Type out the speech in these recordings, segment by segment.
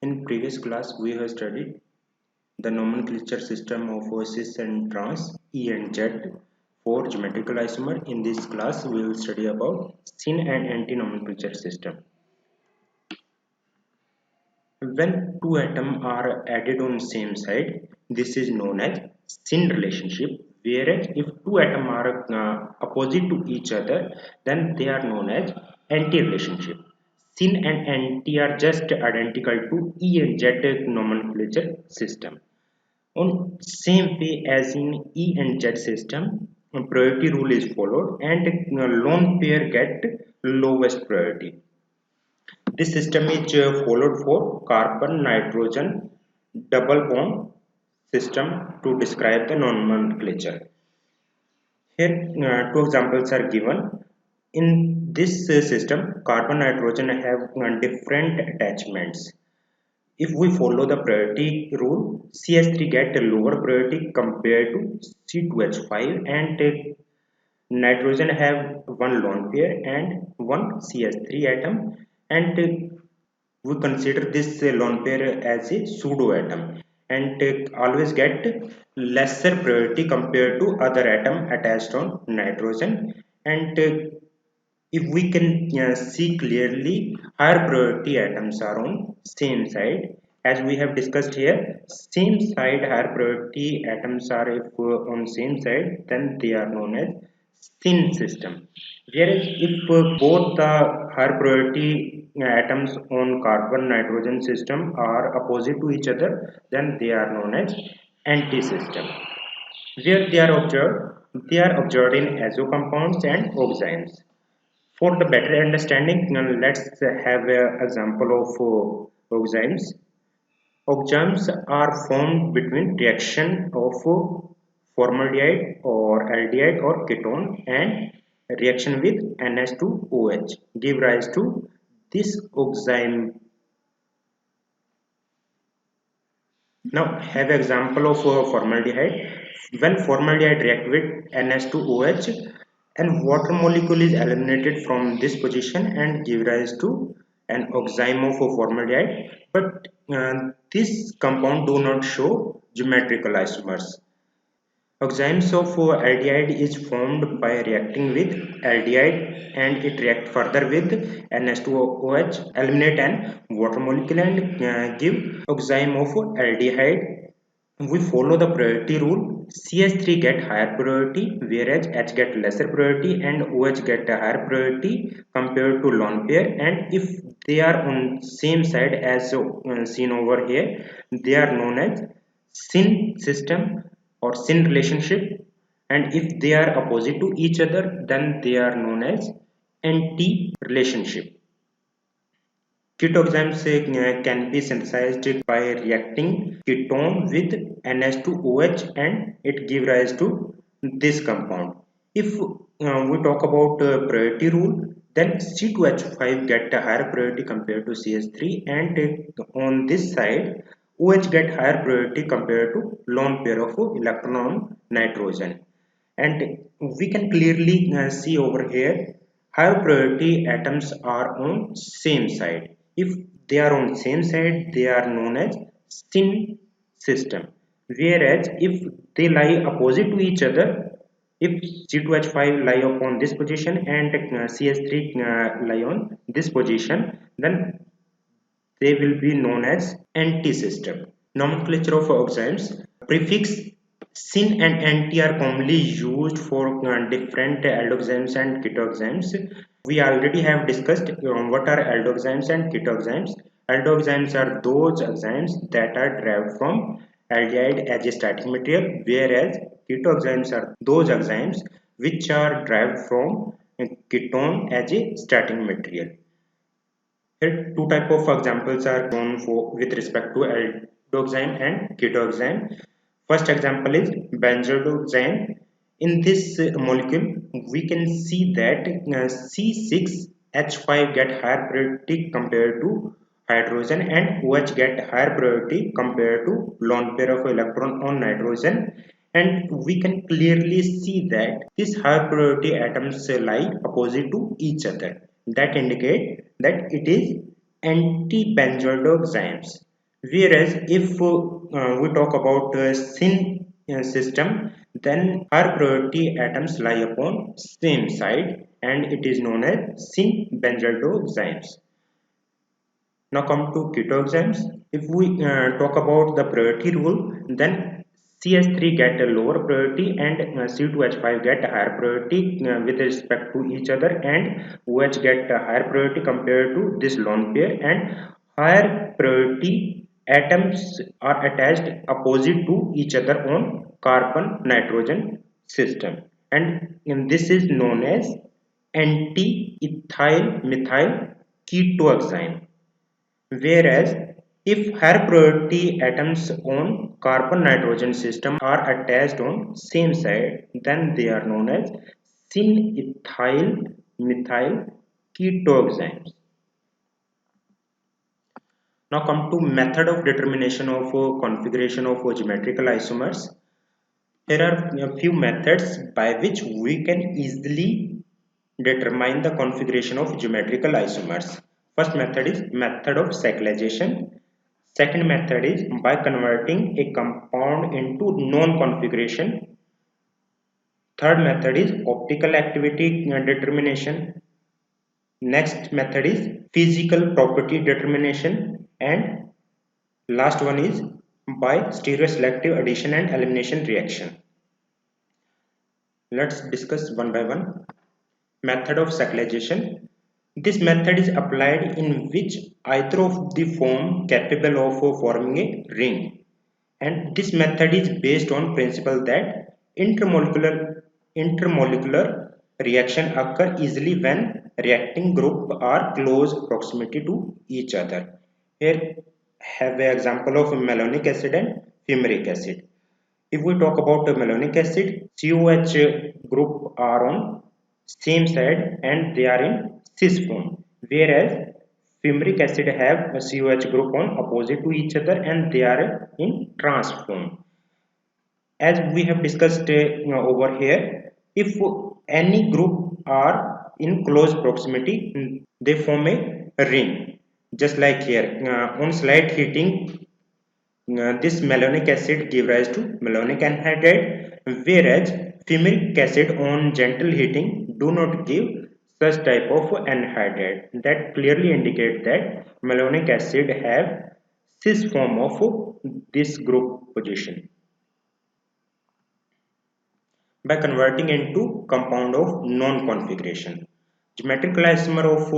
In previous class, we have studied the nomenclature system of cis and trans, E and Z for geometrical isomer. In this class, we will study about syn and anti-nomenclature system. When two atoms are added on same side, this is known as syn relationship. Whereas if two atoms are opposite to each other, then they are known as anti-relationship. Syn and anti are just identical to E and Z nomenclature system. On same way as in E and Z system, a priority rule is followed and lone pair get lowest priority. This system is followed for carbon nitrogen double bond system to describe the nomenclature. Here two examples are given. In this system, carbon nitrogen have different attachments. If we follow the priority rule, CH3 get a lower priority compared to C2H5 and nitrogen have one lone pair and one CH3 atom, and we consider this lone pair as a pseudo atom and always get lesser priority compared to other atom attached on nitrogen. And if we can see clearly, higher priority atoms are on same side. As we have discussed here, same side higher priority atoms are if on same side, then they are known as syn system. Whereas if both the higher priority atoms on carbon nitrogen system are opposite to each other, then they are known as anti system. Where they are observed in azo compounds and oximes. For the better understanding, let's have an example of oximes. Oximes are formed between reaction of formaldehyde or aldehyde or ketone and reaction with NH2OH give rise to this oxime. Now have an example of formaldehyde. When formaldehyde react with NH2OH, and water molecule is eliminated from this position and give rise to an oxime of formaldehyde, but this compound do not show geometrical isomers. Oximes of aldehyde is formed by reacting with aldehyde and it react further with NH2OH, eliminate an water molecule and give oxime of aldehyde. We follow the priority rule. CH3 get higher priority whereas H get lesser priority and OH get a higher priority compared to lone pair, and if they are on same side as seen over here, they are known as syn system or syn relationship, and if they are opposite to each other, then they are known as anti relationship. Ketoxams can be synthesized by reacting ketone with NH2OH and it give rise to this compound. If we talk about priority rule, then C2H5 get a higher priority compared to CH3, and on this side OH get higher priority compared to lone pair of electron on nitrogen. And we can clearly see over here, higher priority atoms are on same side. If they are on same side, they are known as syn system. Whereas if they lie opposite to each other, if C2H5 lie upon this position and CH3 lie on this position, then they will be known as anti-system. Nomenclature of oximes. Prefix syn and anti are commonly used for different aldoximes and ketoximes. We already have discussed what are aldoximes and ketoximes. Aldoximes are those enzymes that are derived from aldehyde as a starting material, whereas ketoximes are those enzymes which are derived from ketone as a starting material. Here, two type of examples are known for with respect to aldoxime and ketoxime. First example is benzoxime. In this molecule, we can see that C6H5 get higher priority compared to hydrogen, and OH get higher priority compared to lone pair of electron on nitrogen. And we can clearly see that these higher priority atoms lie opposite to each other. That indicate that it is anti-benzoyl oximes. Whereas if we talk about syn system, then higher priority atoms lie upon same side and it is known as syn benzaldehydes. Now come to ketoxams. If we talk about the priority rule, then CS3 get a lower priority and C2H5 get a higher priority with respect to each other, and OH get a higher priority compared to this lone pair, and higher priority atoms are attached opposite to each other on carbon nitrogen system, and this is known as anti-ethyl methyl ketoaxime. Whereas if higher priority atoms on carbon nitrogen system are attached on same side, then they are known as syn-ethyl methyl ketoaxanes. Now come to method of determination of configuration of geometrical isomers. Here are a few methods by which we can easily determine the configuration of geometrical isomers. First method is method of cyclization. Second method is by converting a compound into non-configuration. Third method is optical activity determination. Next method is physical property determination, and last one is by stereoselective addition and elimination reaction. Let's discuss one by one. Method of cyclization. This method is applied in which either of the form capable of forming a ring, and this method is based on principle that intermolecular reaction occur easily when reacting group are close proximity to each other. Here have an example of malonic acid and fumaric acid. If we talk about the malonic acid, COH group are on same side and they are in cis form, whereas fumaric acid have a COH group on opposite to each other and they are in trans form. As we have discussed over here, if any group are in close proximity, they form a ring. Just like here, on slight heating, this malonic acid give rise to malonic anhydride, whereas fumaric acid on gentle heating do not give such type of anhydride. That clearly indicate that malonic acid have cis form of this group position. By converting into compound of non-configuration. Geometrical isomer of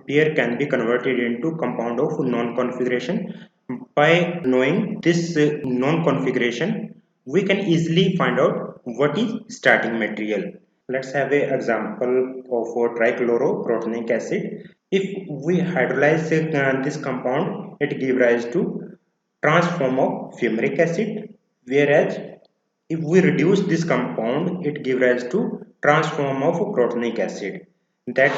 pair can be converted into compound of non-configuration. By knowing this non-configuration, we can easily find out what is starting material. Let's have an example of trichloroprotonic acid. If we hydrolyze this compound, it gives rise to transform of fumaric acid, whereas if we reduce this compound, it gives rise to transform of protonic acid. That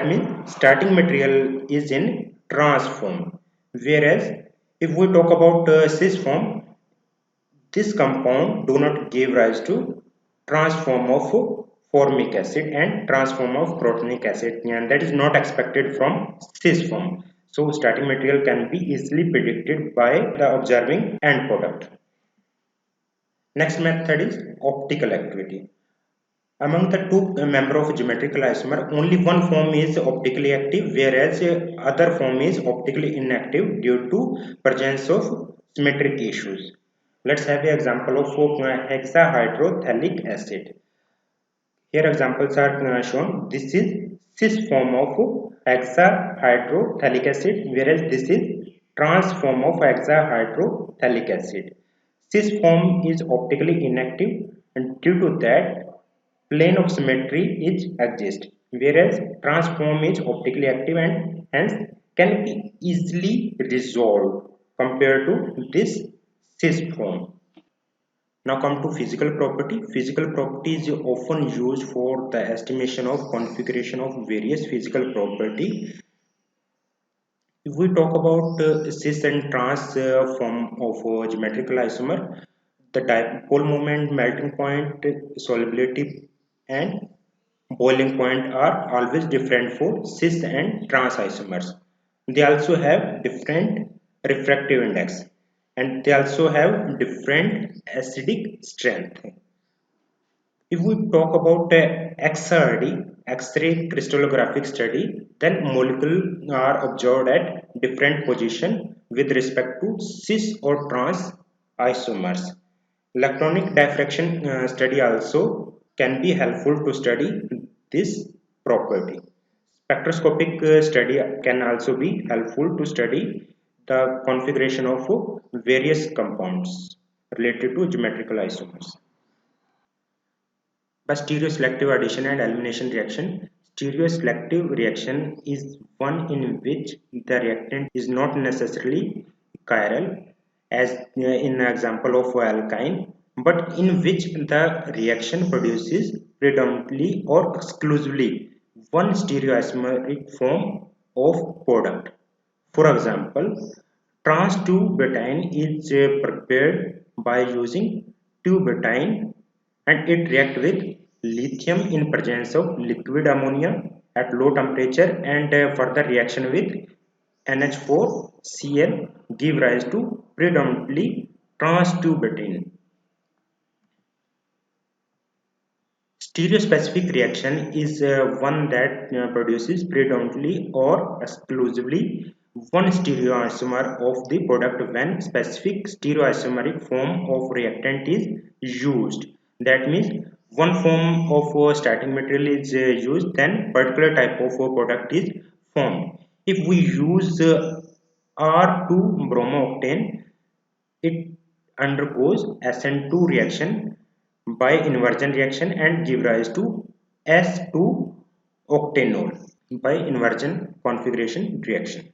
means starting material is in trans form. Whereas if we talk about cis form, this compound do not give rise to transform of formic acid and transform of protonic acid, and that is not expected from cis form. So starting material can be easily predicted by the observing end product. Next method is optical activity. Among the two members of geometrical isomer, only one form is optically active, whereas other form is optically inactive due to presence of symmetric issues. Let's have an example of hexahydrothalic acid. Here examples are shown. This is cis form of hexahydrothalic acid, whereas this is trans form of hexahydrothalic acid. Cis form is optically inactive, and due to that, plane of symmetry is exist, whereas trans form is optically active and hence can be easily resolved compared to this cis form. Now come to physical property. Physical property is often used for the estimation of configuration of various physical property. If we talk about cis and trans form of geometrical isomer, the dipole moment, melting point, solubility, and boiling point are always different for cis and trans isomers. They also have different refractive index, and they also have different acidic strength. If we talk about XRD, X-ray crystallographic study, then molecules are observed at different position with respect to cis or trans isomers. Electronic diffraction study also can be helpful to study this property. Spectroscopic study can also be helpful to study the configuration of various compounds related to geometrical isomers. By stereoselective addition and elimination reaction, stereoselective reaction is one in which the reactant is not necessarily chiral, as in the example of alkyne, but in which the reaction produces predominantly or exclusively one stereoisomeric form of product. For example, trans 2-butane is prepared by using 2-butane, and it reacts with lithium in presence of liquid ammonia at low temperature, and further reaction with NH4Cl give rise to predominantly trans 2-butane. Stereospecific reaction is one that produces predominantly or exclusively one stereoisomer of the product when specific stereoisomeric form of reactant is used. That means one form of starting material is used, then particular type of product is formed. If we use R2 bromooctane, it undergoes SN2 reaction by inversion reaction and give rise to S2 octanol by inversion configuration reaction.